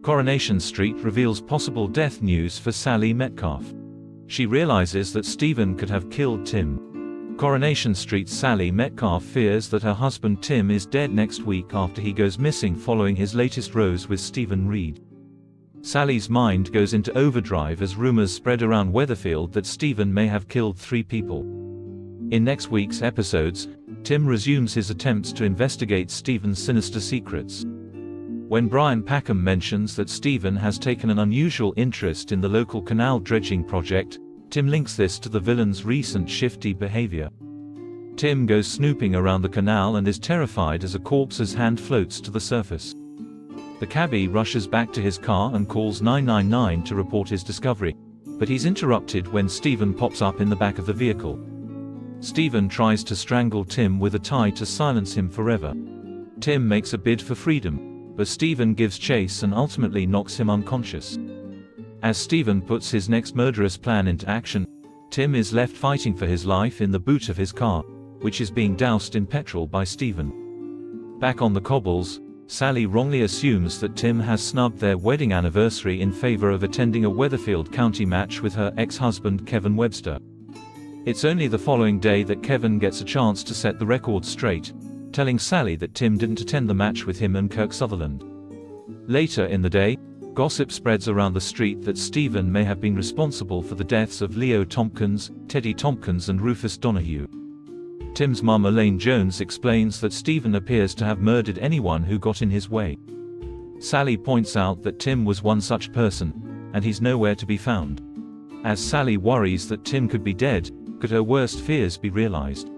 Coronation Street reveals possible death news for Sally Metcalfe. She realizes that Stephen could have killed Tim. Coronation Street's Sally Metcalfe fears that her husband Tim is dead next week after he goes missing following his latest rose with Stephen Reed. Sally's mind goes into overdrive as rumors spread around Weatherfield that Stephen may have killed 3 people. In next week's episodes, Tim resumes his attempts to investigate Stephen's sinister secrets. When Brian Packham mentions that Stephen has taken an unusual interest in the local canal dredging project, Tim links this to the villain's recent shifty behavior. Tim goes snooping around the canal and is terrified as a corpse's hand floats to the surface. The cabbie rushes back to his car and calls 999 to report his discovery, but he's interrupted when Stephen pops up in the back of the vehicle. Stephen tries to strangle Tim with a tie to silence him forever. Tim makes a bid for freedom, but Stephen gives chase and ultimately knocks him unconscious. As Stephen puts his next murderous plan into action, Tim is left fighting for his life in the boot of his car, which is being doused in petrol by Stephen. Back on the cobbles, Sally wrongly assumes that Tim has snubbed their wedding anniversary in favor of attending a Weatherfield County match with her ex-husband Kevin Webster. It's only the following day that Kevin gets a chance to set the record straight, telling Sally that Tim didn't attend the match with him and Kirk Sutherland. Later in the day, gossip spreads around the street that Stephen may have been responsible for the deaths of Leo Tompkins, Teddy Tompkins and Rufus Donahue. Tim's mum Elaine Jones explains that Stephen appears to have murdered anyone who got in his way. Sally points out that Tim was one such person, and he's nowhere to be found. As Sally worries that Tim could be dead, could her worst fears be realized?